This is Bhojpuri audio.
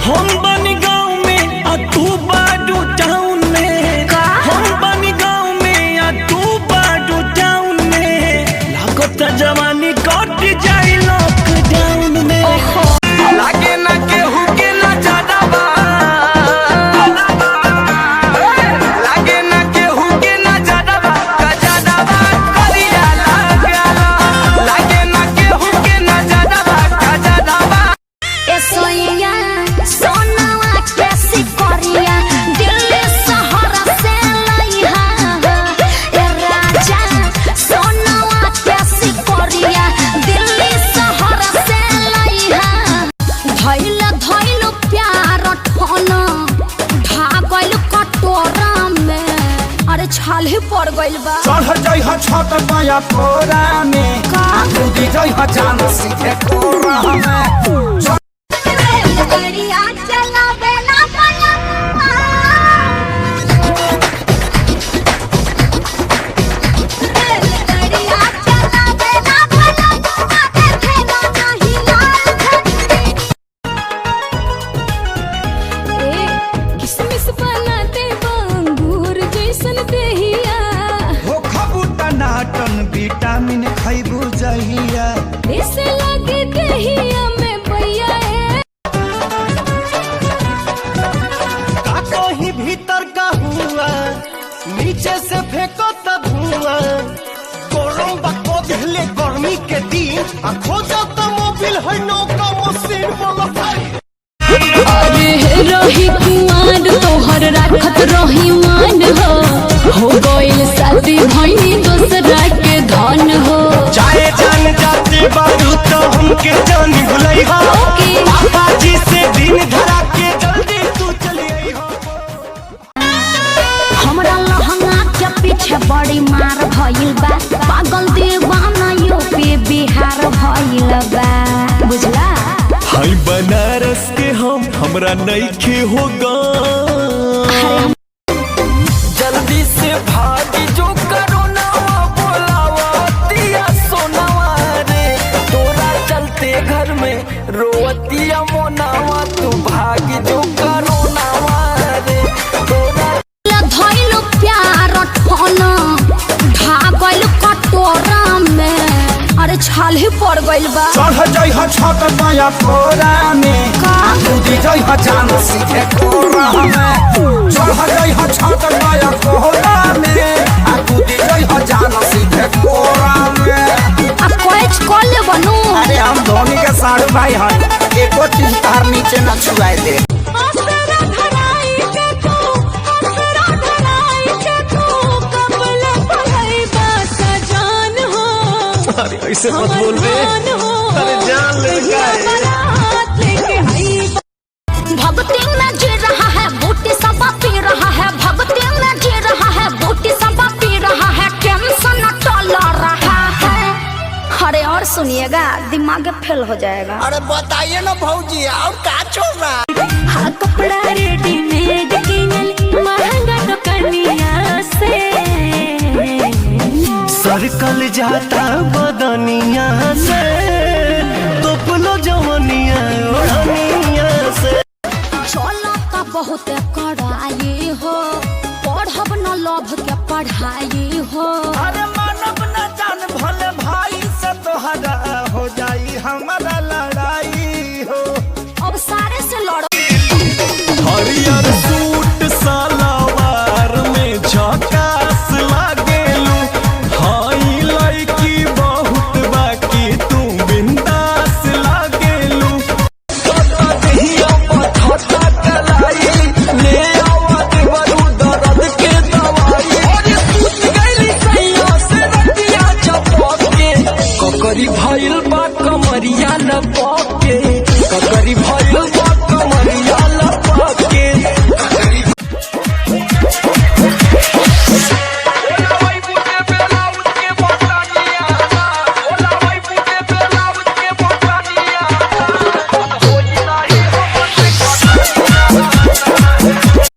हम बनी गाँव में आ तू बाडू टाउन में, हम बनी गाँव में आ तू बाडू टाउन में, लागत जवानी कट जाए लॉकडाउन में। लागे ना केहू के ना ज्यादा बा, लागे ना केहू के ना ज्यादा बा, का ज्यादा बा करिया लागला, लागे ना केहू के ना ज्यादा बा, का ज्यादा बा। ए सोइया सोनावा कैसी करिया दिल्ली शहर से लइहा, ए राजा सोनावा कैसी करिया दिल्ली शहर से लइहा। धइल धइल प्यार ठन ढागल कटोरा में, अरे छाले पड़ गइल बा। चढ़ जाइ ह छत पाया कोरा में, कूदी जाइ ह जान सीधे कोरा में। रेलगाड़ियाँ चलावे ना पलंगा, रेलगाड़ियाँ चलावे ना पलंगा, देखेला नहीं लाल झंडी। किसमिस बनाते अंगूर जैसन देहिया, हो खबू टनाटन विटामिन खैबू जहिया, ऐसे लगे देहिया में भैया का कहीं भीतर का हुआ, नीचे से फेंको त धुआं, गरम बको दिले गर्मी के दिन, आ खोजो त मोबिल है नौका मशीन वाला। अरे रही कुमार तोहर राखत रही मान हो गइल शादी भइनी दूसरा के धन हो। चाहे जान जाते बारू तो हमके जान भुलई हो, पापा जी से दिन धरा के जल्दी तू चली आई हो। हमरा लहंगा के पीछे बड़ी मार भइल बा, पागल दीवाना यूपी बिहार भइल बा, बुझला। हाय बनारस के हमरा नइखे होगा, जल्दी से भागी जो करोना बोलावा दिया सोनावा रे, तोरा चलते घर में रोवतिया मोनावा, तू भागी जो करोनावा रे, तोरा धइल प्यार ठन ढागल कटोरा में, अरे छाले पड़ गइल बा। चढ़ जाइ ह छत पाया कोरा में, कूदी जाइ ह जान सीधे कोरा में। चढ़ जाइ ह छत पाया कोरा में, कूदी जाइ ह जान सीधे कोरा में। आ कोच कॉल बनू, अरे हम धोनी के साड़ू भाई हन, एको चीज तार नीचे न छुआए दे। आसरा धराई के तू, आसरा धराई के तू, कमल भई बात जान हो। अरे ऐसे मत बोल बे, अरे जान ले गए। भक्ति में जी रहा है बूटी सब पी रहा है, भक्ति में जी रहा है बूटी सब पी रहा है, टेंशन टल रहा है। अरे और सुनिएगा दिमाग फेल हो जाएगा। अरे बताइए ना भौजी और का चल रहा है? हाँ कपड़ा रेडीमेड किनल महंगा दुकानिया से, सर्कल जाता बदनिया से, तोपलो जवनिया ओढ़निया से। चलो का बहुत कड़ाई हो, पढ़ब न लभ के पढ़ाई हो। अरे मानव न जान भले भाई से तोहरा हो जाई हमारा लड़ाई हो। अब सारे से लड़ो। हरियर सूट सलवार में झकास लागेलू, हाई लड़की बहुत बाकी तू बिंदास लागेलू। करी भइल बा कमरिया न